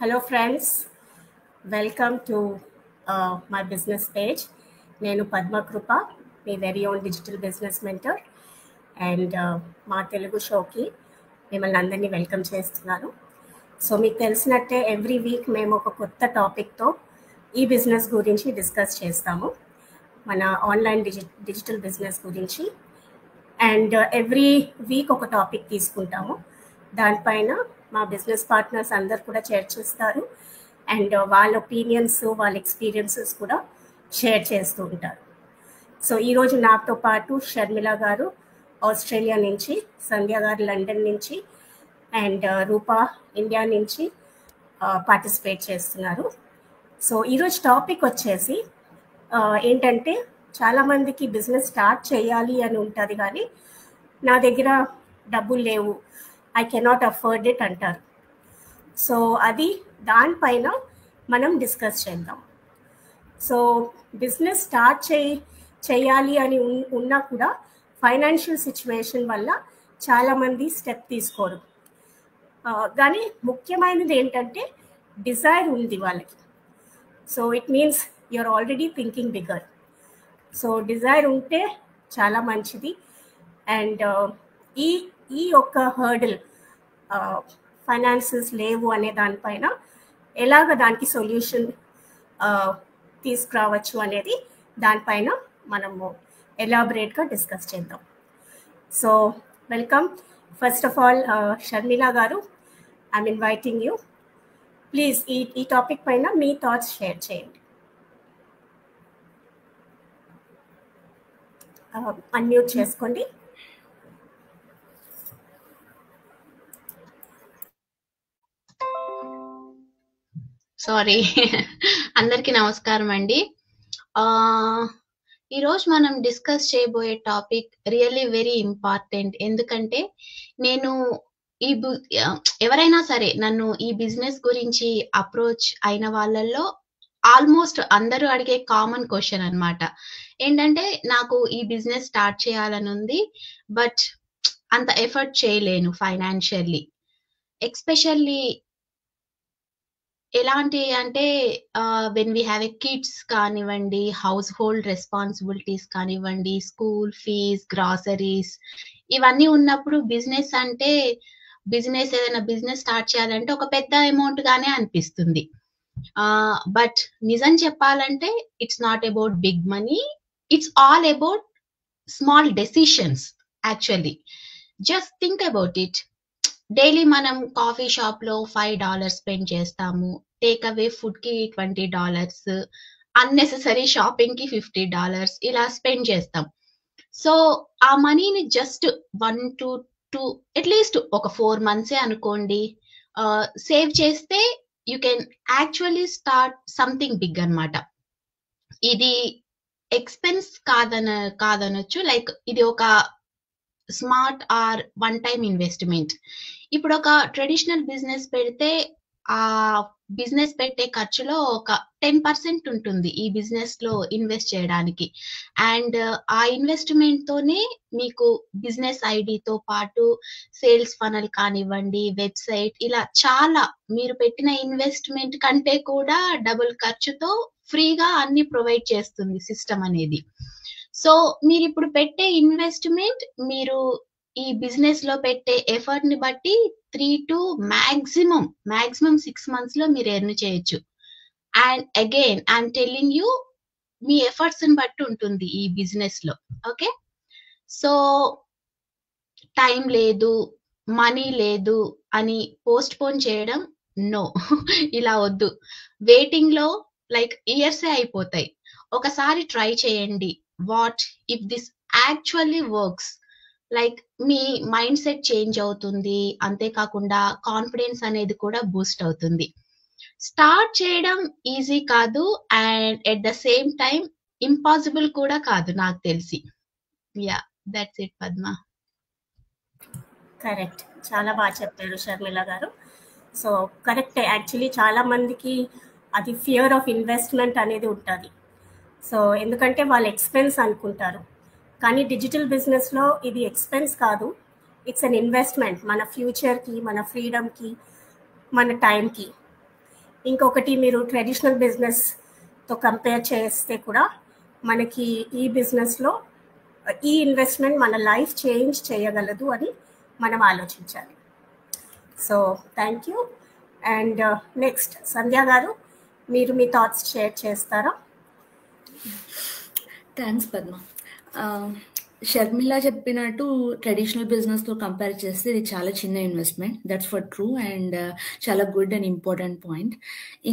Hello friends, welcome to my business page. నేను పద్మకృప, మీ very own digital business mentor and మా తెలుగు షోకి మిమ్మల్ని అందరినీ వెల్కమ్ చేస్తున్నాను. సో మీకు తెలిసినట్టే ఎవ్రీ వీక్ మేము ఒక కొత్త టాపిక్తో ఈ బిజినెస్ గురించి డిస్కస్ చేస్తాము, మన ఆన్లైన్ డిజిటల్ బిజినెస్ గురించి. అండ్ ఎవ్రీ వీక్ ఒక టాపిక్ తీసుకుంటాము, దానిపైన మా బిజినెస్ పార్ట్నర్స్ అందరు కూడా చర్చిస్తారు అండ్ వాళ్ళ ఒపీనియన్స్, వాళ్ళ ఎక్స్పీరియన్సెస్ కూడా షేర్ చేస్తూ ఉంటారు. సో ఈరోజు నాతో పాటు షర్మిల గారు ఆస్ట్రేలియా నుంచి, సంధ్య గారు లండన్ నుంచి అండ్ రూపా ఇండియా నుంచి పార్టిసిపేట్ చేస్తున్నారు. సో ఈరోజు టాపిక్ వచ్చేసి ఏంటంటే, చాలామందికి బిజినెస్ స్టార్ట్ చేయాలి అని ఉంటుంది కానీ నా దగ్గర డబ్బులు లేవు, ఐ కెనాట్ అఫోర్డ్ ఇట్ అంటారు. సో అది దానిపైన మనం డిస్కస్ చేద్దాం. సో బిజినెస్ స్టార్ట్ చేయాలి అని ఉన్నా కూడా ఫైనాన్షియల్ సిచ్యువేషన్ వల్ల చాలామంది స్టెప్ తీసుకోరు. కానీ ముఖ్యమైనది ఏంటంటే డిజైర్ ఉంది వాళ్ళకి. So it means you're already thinking bigger. So desire ఉంటే చాలా మంచిది. అండ్ ఈ ఒక్క హర్డిల్, ఫైనాన్సెస్ లేవు అనే దానిపైన ఎలాగ దానికి సొల్యూషన్ తీసుకురావచ్చు అనేది దానిపైన మనము ఎలాబరేట్గా డిస్కస్ చేద్దాం. So welcome. First of all Sharmila గారు, ఐఎమ్ ఇన్వైటింగ్ యూ. ప్లీజ్ ఈ టాపిక్ పైన మీ థాట్స్ షేర్ చేయండి. అన్మ్యూట్ చేసుకోండి. సారీ, అందరికీ నమస్కారం అండి. ఈరోజు మనం డిస్కస్ చేయబోయే టాపిక్ రియల్లీ వెరీ ఇంపార్టెంట్. ఎందుకంటే నేను ఎవరైనా సరే నన్ను ఈ బిజినెస్ గురించి అప్రోచ్ అయిన వాళ్ళల్లో ఆల్మోస్ట్ అందరూ అడిగే కామన్ క్వశ్చన్ అన్నమాట. ఏంటంటే, నాకు ఈ బిజినెస్ స్టార్ట్ చేయాలని ఉంది, బట్ అంత ఎఫర్ట్ చేయలేను ఫైనాన్షియల్లీ. ఎస్పెషల్లీ ఎలాంటి అంటే when we have a kids కానివ్వండి, హౌస్ హోల్డ్ రెస్పాన్సిబిలిటీస్ కానివ్వండి, స్కూల్ ఫీజ్, గ్రాసరీస్, ఇవన్నీ ఉన్నప్పుడు బిజినెస్ ఏదైనా బిజినెస్ స్టార్ట్ చేయాలంటే ఒక పెద్ద అమౌంట్ గానే అనిపిస్తుంది. బట్ నిజం చెప్పాలంటే it's not about big money, it's all about small decisions. Actually just think about it. Daily మనం కాఫీ షాప్ లో $5 స్పెండ్ చేస్తాము, టేక్ అవే ఫుడ్ కి $20, అన్నెసెసరీ షాపింగ్ కి $50 ఇలా స్పెండ్ చేస్తాం. సో ఆ మనీని జస్ట్ 1 to 2 అట్లీస్ట్ ఒక 4 months అనుకోండి సేవ్ చేస్తే you can actually start something big అన్నమాట. ఇది ఎక్స్పెన్స్ కాదనొచ్చు, లైక్ ఇది ఒక smart or one time investment. ఇప్పుడు ఒక ట్రెడిషనల్ బిజినెస్ పెడితే ఆ బిజినెస్ పెట్టే ఖర్చులో ఒక 10% ఉంటుంది ఈ బిజినెస్ లో ఇన్వెస్ట్ చేయడానికి. అండ్ ఆ ఇన్వెస్ట్మెంట్ తోనే మీకు బిజినెస్ ఐడితో పాటు సేల్స్ ఫనల్ కానివ్వండి, వెబ్సైట్, ఇలా చాలా మీరు పెట్టిన ఇన్వెస్ట్మెంట్ కంటే కూడా డబుల్ ఖర్చుతో ఫ్రీగా అన్ని ప్రొవైడ్ చేస్తుంది సిస్టమ్ అనేది. సో మీరు ఇప్పుడు పెట్టే ఇన్వెస్ట్మెంట్, మీరు ఈ బిజినెస్ లో పెట్టే ఎఫర్ట్ ని బట్టి 3 to maximum 6 months లో మీరు ఎర్న్ చేయొచ్చు. And again I'm telling you, me efforts ని బట్టి ఉంటుంది ఈ బిజినెస్ లో. ఓకే, సో టైం లేదు, మనీ లేదు అని పోస్ట్ పోన్ చేయడం నో. ఇలా వద్దు. వెయిటింగ్ లో లైక్ ఇయర్సే అయిపోతాయి. ఒకసారి ట్రై చేయండి. What if this actually works, like me mind set change అవుతుంది, అంతేకాకుండా కాన్ఫిడెన్స్ అనేది కూడా బూస్ట్ అవుతుంది. స్టార్ట్ చేయడం ఈజీ కాదు and at the same time impossible కూడా కాదు నాకు తెలిసి. Yeah, that's it Padma. Correct, చాలా బాగా చెప్పారు షర్మిల గారు. సో కరెక్టే, యాక్చువల్లీ చాలా మందికి అది ఫియర్ ఆఫ్ ఇన్వెస్ట్మెంట్ అనేది ఉంటుంది. సో ఎందుకంటే వాళ్ళు ఎక్స్పెన్స్ అనుకుంటారు, కానీ డిజిటల్ బిజినెస్లో ఇది ఎక్స్పెన్స్ కాదు, ఇట్స్ అన్ ఇన్వెస్ట్మెంట్ మన ఫ్యూచర్కి, మన ఫ్రీడమ్కి, మన టైంకి. ఇంకొకటి మీరు ట్రెడిషనల్ బిజినెస్తో కంపేర్ చేస్తే కూడా మనకి ఈ బిజినెస్లో ఈ ఇన్వెస్ట్మెంట్ మన లైఫ్ చేంజ్ చేయగలదు అని మనం ఆలోచించాలి. So thank you. And next Sandhya గారు, మీరు మీ థాట్స్ షేర్ చేస్తారా? థ్యాంక్స్ పద్మ. షర్మిల చెప్పినట్టు ట్రెడిషనల్ బిజినెస్తో కంపేర్ చేస్తే ఇది చాలా చిన్న investment, that's for true and చాలా గుడ్ అండ్ ఇంపార్టెంట్ పాయింట్.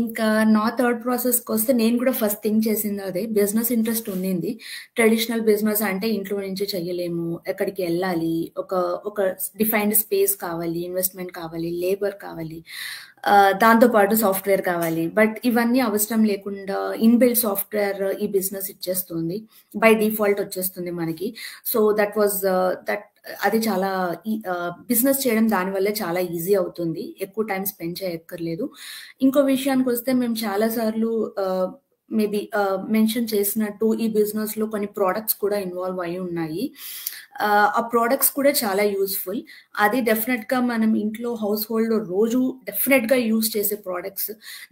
ఇంకా నా థాట్ ప్రాసెస్కి వస్తే నేను కూడా ఫస్ట్ థింక్ చేసింది అదే. బిజినెస్ ఇంట్రెస్ట్ ఉండింది. ట్రెడిషనల్ బిజినెస్ అంటే ఇంట్లో నుంచి చెయ్యలేము, ఎక్కడికి వెళ్ళాలి, ఒక డిఫైన్డ్ స్పేస్ కావాలి, ఇన్వెస్ట్మెంట్ కావాలి, లేబర్ కావాలి, దాంతోపాటు సాఫ్ట్వేర్ కావాలి. బట్ ఇవన్నీ అవసరం లేకుండా ఇన్బిల్డ్ సాఫ్ట్వేర్ ఈ బిజినెస్ ఇచ్చేస్తుంది, బై డిఫాల్ట్ వచ్చేస్తుంది మనకి. సో అది చాలా బిజినెస్ చేయడం దానివల్ల చాలా ఈజీ అవుతుంది, ఎక్కువ టైం స్పెండ్ చేయక్కర్లేదు. ఇంకో విషయానికి వస్తే మేము చాలాసార్లు మేబీ మెన్షన్ చేసినట్టు ఈ బిజినెస్ లో కొన్ని ప్రోడక్ట్స్ కూడా ఇన్వాల్వ్ అయి ఉన్నాయి. ఆ ప్రోడక్ట్స్ కూడా చాలా యూస్ఫుల్. అది డెఫినెట్ గా మనం ఇంట్లో హౌస్ హోల్డ్ లో రోజు డెఫినెట్ గా యూజ్ చేసే ప్రోడక్ట్స్,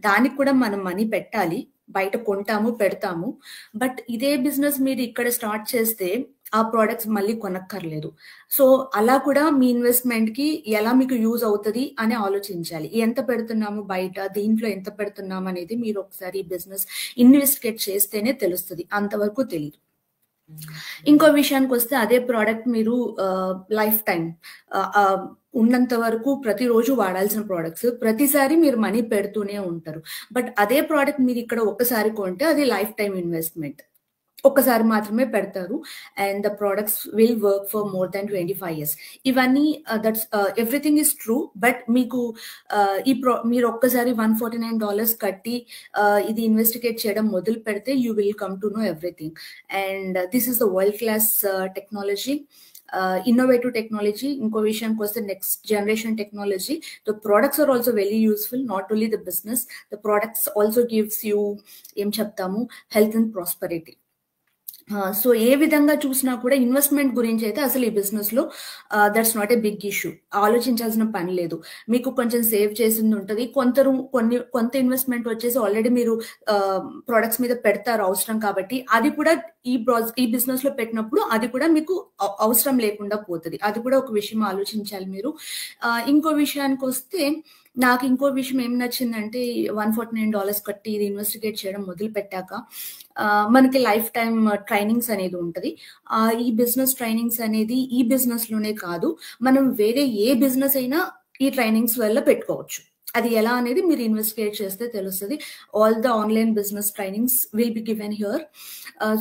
దానికి కూడా మనం మనీ పెట్టాలి, బయట కొంటాము పెడతాము. బట్ ఇదే బిజినెస్ మీరు ఇక్కడ స్టార్ట్ చేస్తే ఆ ప్రోడక్ట్స్ మళ్ళీ కొనక్కర్లేదు. సో అలా కూడా మీ ఇన్వెస్ట్మెంట్ కి ఎలా మీకు యూజ్ అవుతుంది అని ఆలోచించాలి. ఎంత పెడుతున్నాము బయట, దీంట్లో ఎంత పెడుతున్నాము అనేది మీరు ఒకసారి ఈ బిజినెస్ ఇన్వెస్టిగేట్ చేస్తేనే తెలుస్తుంది, అంతవరకు తెలియదు. ఇంకో విషయానికి వస్తే అదే ప్రోడక్ట్ మీరు లైఫ్ టైం ఉన్నంత వరకు ప్రతిరోజు వాడాల్సిన ప్రోడక్ట్స్, ప్రతిసారి మీరు మనీ పెడుతూనే ఉంటారు. బట్ అదే ప్రోడక్ట్ మీరు ఇక్కడ ఒక్కసారి కొంటే అది లైఫ్ టైం ఇన్వెస్ట్మెంట్, ఒక్కసారి మాత్రమే పెడతారు and the products will work for more than 25 years. ఇవన్నీ that's everything is true. But మీకు మీరు ఒక్కసారి $149 కట్టి ఇది ఇన్వెస్టిగేట్ చేయడం మొదలు పెడితే you will come to know everything. And this is the world class technology, innovative technology. ఇంకో విషయానికి వస్తే next generation technology. The products are also very useful, not only the business. The products also gives you ఏం చెప్తాము, health and prosperity. So ఏ విధంగా చూసినా కూడా investment గురించి అయితే అసలు ఈ బిజినెస్ లో that's not a big issue, ఆలోచించాల్సిన పని లేదు. మీకు కొంచెం సేవ్ చేసింది ఉంటుంది, కొంత ఇన్వెస్ట్మెంట్ వచ్చేసి ఆల్రెడీ మీరు ప్రొడక్ట్స్ మీద పెడతారు అవసరం కాబట్టి, అది కూడా ఈ బిజినెస్ లో పెట్టినప్పుడు అది కూడా మీకు అవసరం లేకుండా పోతుంది. అది కూడా ఒక విషయం ఆలోచించాలి మీరు. ఇంకో విషయానికి వస్తే నాకు ఇంకో విషయం ఏం నచ్చిందంటే $149 కట్టి ఇది ఇన్వెస్టిగేట్ చేయడం మొదలు పెట్టాక మనకి లైఫ్ టైం ట్రైనింగ్స్ అనేది ఉంటుంది. ఈ బిజినెస్ ట్రైనింగ్స్ అనేది ఈ బిజినెస్ లోనే కాదు, మనం వేరే ఏ బిజినెస్ అయినా ఈ ట్రైనింగ్స్ వల్ల పెట్టుకోవచ్చు. అది ఎలా అనేది మీరు ఇన్వెస్టిగేట్ చేస్తే తెలుస్తుంది. All the online business trainings will be given here.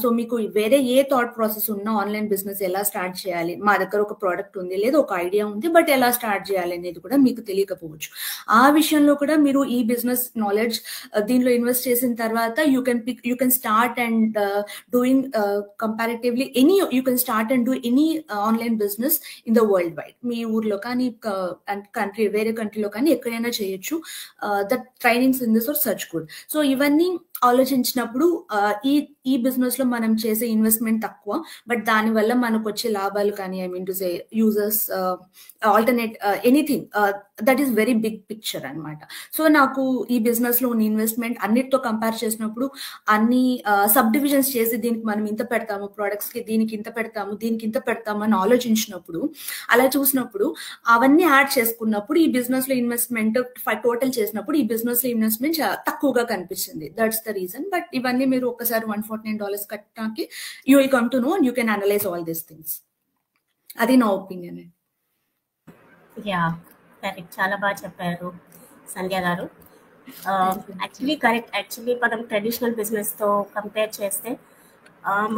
So మీకు వేరే ఏ థాట్ ప్రాసెస్ ఉన్నా ఆన్లైన్ బిజినెస్ ఎలా స్టార్ట్ చేయాలి, మా దగ్గర ఒక ప్రోడక్ట్ ఉంది లేదా ఒక ఐడియా ఉంది బట్ ఎలా స్టార్ట్ చేయాలి అనేది కూడా మీకు తెలియకపోవచ్చు. ఆ విషయంలో కూడా మీరు ఈ బిజినెస్ నాలెడ్జ్ దీనిలో ఇన్వెస్ట్ చేసిన తర్వాత you can start and doing comparatively you can start and do any online business in the world wide. మీ ఊర్లో కానీ వేరే కంట్రీలో కానీ ఎక్కడైనా చేయొచ్చు. That trainings in this are such good. So ఇవన్నీ ఆలోచించినప్పుడు ఈ బిజినెస్ లో మనం చేసే ఇన్వెస్ట్మెంట్ తక్కువ, బట్ దాని వల్ల మనకు వచ్చే లాభాలు కానీ I mean to say users alternate anything that is very big picture అనమాట. సో నాకు ఈ బిజినెస్ లో ఉన్న ఇన్వెస్ట్మెంట్ అన్నిటితో కంపేర్ చేసినప్పుడు అన్ని సబ్ డివిజన్స్ చేసి దీనికి మనం ఇంత పెడతాము, ప్రోడక్ట్స్ కి దీనికి ఇంత పెడతాము, దీనికి ఇంత పెడతాము అని ఆలోచించినప్పుడు, అలా చూసినప్పుడు అవన్నీ యాడ్ చేసుకున్నప్పుడు ఈ బిజినెస్ లో ఇన్వెస్ట్మెంట్ టోటల్ చేసినప్పుడు ఈ బిజినెస్ లో ఇన్వెస్ట్మెంట్ తక్కువగా కనిపిస్తుంది. That's the reason. బట్ ఇవన్నీ మీరు ఒక్కసారి $149 కట్టడానికి you will come to know and you can analyse all these things. అది నా ఒపీనియన్. యా కరెక్ట్, చాలా బాగా చెప్పారు సంధ్య గారు. యాక్చువల్లీ మనం ట్రెడిషనల్ బిజినెస్తో కంపేర్ చేస్తే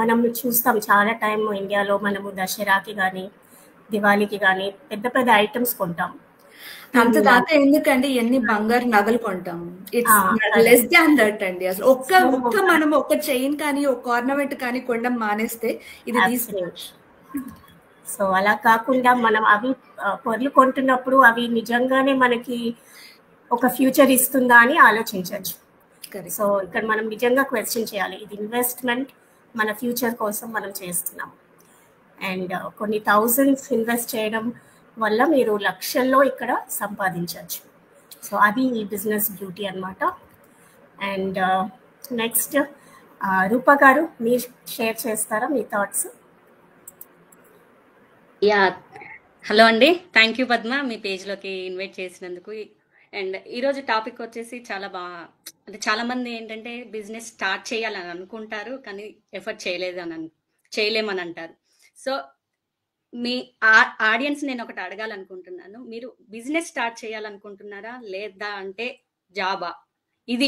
మనం చూస్తాం చాలా టైం ఇండియాలో మనము దసరాకి కానీ దివాళీకి కానీ పెద్ద పెద్ద ఐటమ్స్ కొంటాం. అంత దాకా ఎందుకండి ఎన్ని బంగారు నగలు కొంటాము, ఇట్స్ లెస్ దాన్ దట్ అండి. అసలు ఒక్క మనం ఒక చైన్ కానీ ఒక ఆర్నమెంట్ కానీ కొనడం మానేస్తే ఇది తీసుకోవచ్చు. సో అలా కాకుండా మనం అవి పొరలు కొంటున్నప్పుడు అవి నిజంగానే మనకి ఒక ఫ్యూచర్ ఇస్తుందా అని ఆలోచించవచ్చు. సో ఇక్కడ మనం నిజంగా క్వశ్చన్ చేయాలి, ఇది ఇన్వెస్ట్మెంట్ మన ఫ్యూచర్ కోసం మనం చేస్తున్నాం. అండ్ కొన్ని థౌజండ్స్ ఇన్వెస్ట్ చేయడం వల్ల మీరు లక్షల్లో ఇక్కడ సంపాదించవచ్చు. సో అది ఈ బిజినెస్ బ్యూటీ అన్నమాట. అండ్ నెక్స్ట్ రూపా గారు, మీరు షేర్ చేస్తారా మీ థాట్స్? యా, హలో అండి, థ్యాంక్ యూ పద్మ, మీ పేజ్లోకి ఇన్వైట్ చేసినందుకు. అండ్ ఈరోజు టాపిక్ వచ్చేసి చాలా అంటే చాలా మంది ఏంటంటే బిజినెస్ స్టార్ట్ చేయాలని అనుకుంటారు, కానీ ఎఫర్ట్ చేయలేమని అంటారు. సో మీ ఆడియన్స్ నేను ఒకటి అడగాలనుకుంటున్నాను, మీరు బిజినెస్ స్టార్ట్ చేయాలనుకుంటున్నారా లేదా అంటే జాబా? ఇది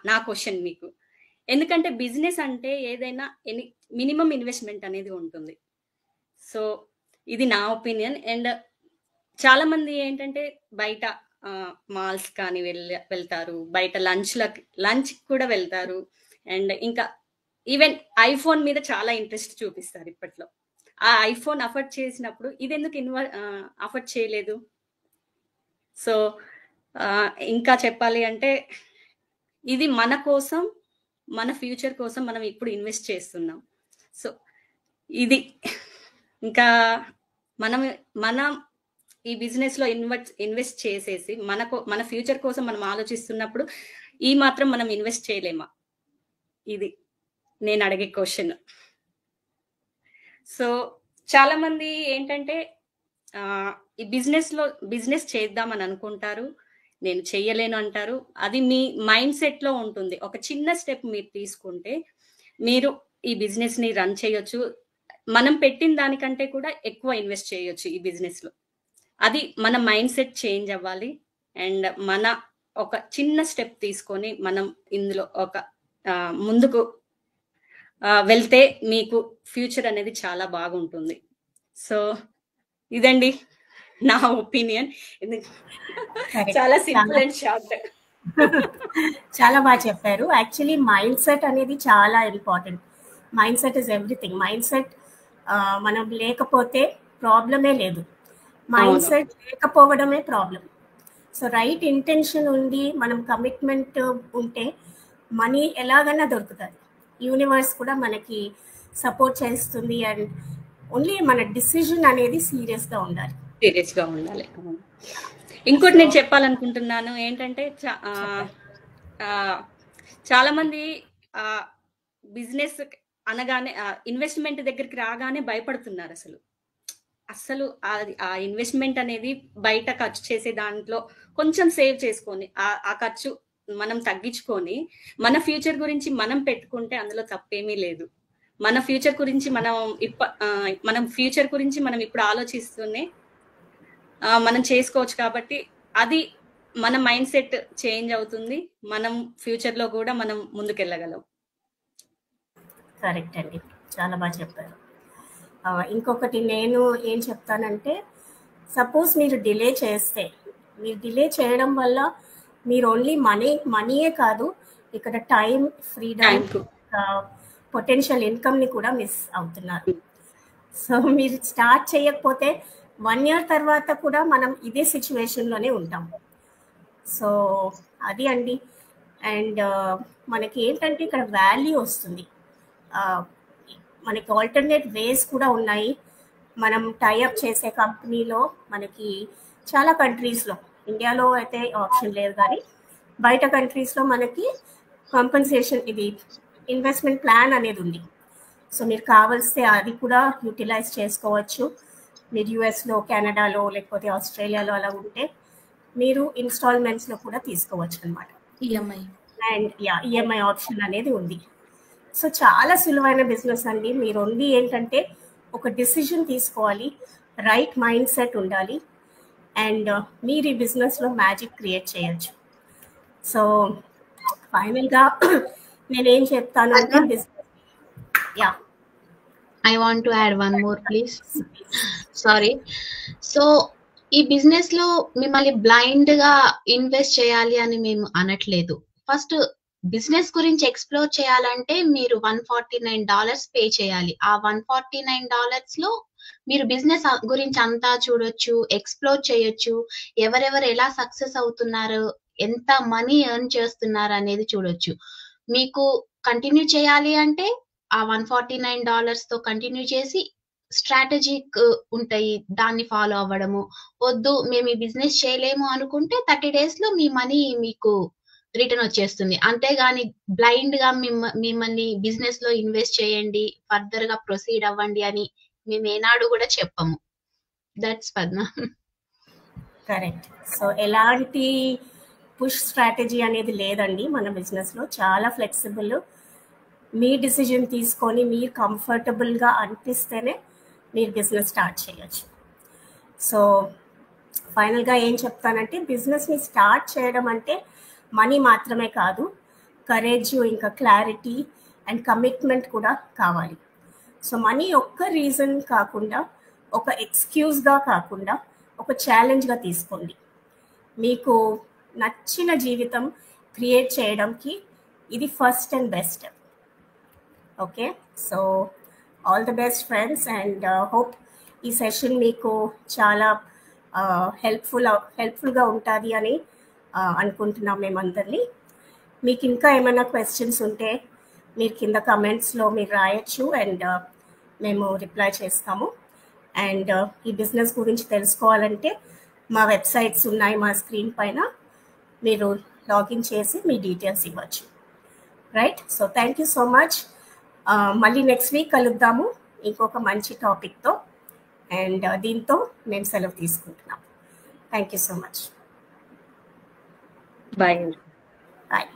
నా క్వశ్చన్ మీకు. ఎందుకంటే బిజినెస్ అంటే ఏదైనా మినిమం ఇన్వెస్ట్మెంట్ అనేది ఉంటుంది. సో ఇది నా ఒపీనియన్. అండ్ చాలా మంది ఏంటంటే బయట మాల్స్ కానీ వెళ్తారు, బయట లంచ్ కూడా వెళ్తారు. అండ్ ఇంకా ఈవెన్ ఐఫోన్ మీద చాలా ఇంట్రెస్ట్ చూపిస్తారు ఇప్పట్లో. ఆ ఐఫోన్ అఫర్డ్ చేసినప్పుడు ఇది ఎందుకు అఫర్డ్ చేయలేదు? సో ఇంకా చెప్పాలి అంటే ఇది మన కోసం, మన ఫ్యూచర్ కోసం మనం ఇప్పుడు ఇన్వెస్ట్ చేస్తున్నాం. సో ఇది ఇంకా మనం ఈ బిజినెస్ లో ఇన్వెస్ట్ చేసేసి మన ఫ్యూచర్ కోసం మనం ఆలోచిస్తున్నప్పుడు ఈ మాత్రం మనం ఇన్వెస్ట్ చేయలేమా? ఇది నేను అడిగే క్వశ్చన్. సో చాలా మంది ఏంటంటే ఈ బిజినెస్ చేద్దామని అనుకుంటారు, నేను చెయ్యలేను అంటారు. అది మీ మైండ్ సెట్ లో ఉంటుంది. ఒక చిన్న స్టెప్ మీరు తీసుకుంటే మీరు ఈ బిజినెస్ ని రన్ చేయొచ్చు. మనం పెట్టిన దానికంటే కూడా ఎక్కువ ఇన్వెస్ట్ చేయొచ్చు ఈ బిజినెస్ లో. అది మన మైండ్ సెట్ చేంజ్ అవ్వాలి. అండ్ మన ఒక చిన్న స్టెప్ తీసుకొని మనం ఇందులో ఒక ముందుకు వెళ్తే మీకు ఫ్యూచర్ అనేది చాలా బాగుంటుంది. సో ఇదండి నా ఒపీనియన్. చాలా సింపుల్ అండ్ షార్ట్. చాలా బాగా చెప్పారు. యాక్చువల్లీ మైండ్ సెట్ అనేది చాలా important. Mind set is everything. Mind set మనం లేకపోతే ప్రాబ్లమే లేదు, మైండ్ సెట్ లేకపోవడమే ప్రాబ్లం. సో రైట్ ఇంటెన్షన్ ఉండి మనం కమిట్మెంట్ ఉంటే మనీ ఎలాగైనా దొరుకుతుంది. యూనివర్స్ కూడా మనకి సపోర్ట్ చేస్తుంది. అండ్ ఓన్లీ మన డిసిజన్ అనేది సీరియస్గా ఉండాలి. ఇంకోటి నేను చెప్పాలనుకుంటున్నాను ఏంటంటే చాలా మంది బిజినెస్ అనగానే ఇన్వెస్ట్మెంట్ దగ్గరికి రాగానే భయపడుతున్నారు. అసలు ఆ ఇన్వెస్ట్మెంట్ అనేది బయట ఖర్చు చేసే దాంట్లో కొంచెం సేవ్ చేసుకొని ఆ ఖర్చు మనం తగ్గించుకొని మన ఫ్యూచర్ గురించి మనం పెట్టుకుంటే అందులో తప్పేమీ లేదు. మన ఫ్యూచర్ గురించి మనం ఇప్పుడు ఆలోచిస్తూనే మనం చేసుకోవచ్చు. కాబట్టి అది మన మైండ్ సెట్ చేంజ్ అవుతుంది. మనం ఫ్యూచర్ లో కూడా మనం ముందుకెళ్ళగలం. కరెక్ట్ అండి, చాలా బాగా చెప్పారు. ఇంకొకటి నేను ఏం చెప్తానంటే, సపోజ్ మీరు డిలే చేయడం వల్ల మీరు ఓన్లీ మనీయే కాదు, ఇక్కడ టైం, ఫ్రీడమ్, పొటెన్షియల్ ఇన్కమ్ని కూడా మిస్ అవుతున్నారు. సో మీరు స్టార్ట్ చేయకపోతే 1 year తర్వాత కూడా మనం ఇదే సిచ్యువేషన్లోనే ఉంటాం. సో అది అండి. అండ్ మనకి ఏంటంటే ఇక్కడ వాల్యూ వస్తుంది. మనకి ఆల్టర్నేట్ వేస్ కూడా ఉన్నాయి. మనం టైఅప్ చేసే కంపెనీలో మనకి చాలా కంట్రీస్లో, ఇండియాలో అయితే ఆప్షన్ లేదు కానీ బయట కంట్రీస్లో మనకి కాంపెన్సేషన్, ఇది ఇన్వెస్ట్మెంట్ ప్లాన్ అనేది ఉంది. సో మీరు కావాల్స్తే అది కూడా యూటిలైజ్ చేసుకోవచ్చు. మీరు యుఎస్లో, కెనడాలో, లేకపోతే ఆస్ట్రేలియాలో అలా ఉంటే మీరు ఇన్స్టాల్మెంట్స్లో కూడా తీసుకోవచ్చు అనమాట. అండ్ ఈఎంఐ ఆప్షన్ అనేది ఉంది. సో చాలా సులువైన బిజినెస్ అండి. మీరు ఓన్లీ ఏంటంటే ఒక డిసిజన్ తీసుకోవాలి, రైట్ మైండ్ సెట్ ఉండాలి, అండ్ మీరు ఈ బిజినెస్లో మ్యాజిక్ క్రియేట్ చేయొచ్చు. సో ఫైనల్గా నేనేం చెప్తాను అంటే I want to add one more, please. Sorry. So ఈ బిజినెస్ లో మిమ్మల్ని బ్లైండ్ గా ఇన్వెస్ట్ చేయాలి అని మేము అనట్లేదు. ఫస్ట్ బిజినెస్ గురించి ఎక్స్ప్లోర్ చేయాలంటే మీరు $149 పే చేయాలి. ఆ $149 లో మీరు బిజినెస్ గురించి అంతా చూడొచ్చు, ఎక్స్ప్లోర్ చేయొచ్చు, ఎవరెవరు ఎలా సక్సెస్ అవుతున్నారు, ఎంత మనీ ఎర్న్ చేస్తున్నారు అనేది చూడొచ్చు. మీకు కంటిన్యూ చేయాలి అంటే ఆ $149 తో కంటిన్యూ చేసి స్ట్రాటజిక్ ఉంటాయి, దాన్ని ఫాలో అవ్వడము. వద్దు మేము ఈ బిజినెస్ చేయలేము అనుకుంటే 30 days లో మీ మనీ మీకు రిటర్న్ వచ్చేస్తుంది. అంతేగాని బ్లైండ్ గా మిమ్మల్ని బిజినెస్ లో ఇన్వెస్ట్ చేయండి, ఫర్దర్ గా ప్రొసీడ్ అవ్వండి అని మేము ఏనాడు కూడా చెప్పము. దట్స్ పద్మ. కరెక్ట్. సో ఎలాంటి పుష్ స్ట్రాటజీ అనేది లేదండి మన బిజినెస్లో. చాలా ఫ్లెక్సిబుల్. మీ డిసిజన్ తీసుకొని మీరు కంఫర్టబుల్గా అనిపిస్తేనే మీరు బిజినెస్ స్టార్ట్ చేయొచ్చు. సో ఫైనల్గా ఏం చెప్తానంటే, బిజినెస్ని స్టార్ట్ చేయడం అంటే మనీ మాత్రమే కాదు, కరేజ్, ఇంకా క్లారిటీ అండ్ కమిట్మెంట్ కూడా కావాలి. సో మనీ ఒక్క రీజన్ కాకుండా, ఒక ఎక్స్క్యూజ్గా కాకుండా, ఒక ఛాలెంజ్గా తీసుకోండి. మీకు నచ్చిన జీవితం క్రియేట్ చేయడానికి ఇది first and best. Okay, so all the best friends, and hope ఈ సెషన్ మీకు చాలా హెల్ప్ఫుల్గా ఉంటుంది అని అనుకుంటున్నాం మేమందరినీ. మీకు ఇంకా ఏమైనా క్వశ్చన్స్ ఉంటే మీరు కింద కమెంట్స్లో మీరు రాయొచ్చు, అండ్ మేము రిప్లై చేస్తాము. అండ్ ఈ బిజినెస్ గురించి తెలుసుకోవాలంటే మా వెబ్సైట్స్ ఉన్నాయి మా స్క్రీన్ పైన, మీరు లాగిన్ చేసి మీ డీటెయిల్స్ ఇవ్వచ్చు. Right, so thank you so much. మళ్ళీ నెక్స్ట్ వీక్ కలుద్దాము ఇంకొక మంచి టాపిక్తో, అండ్ దీంతో మేము సెలవు తీసుకుంటున్నాం. Thank you so much. Bye. Bye.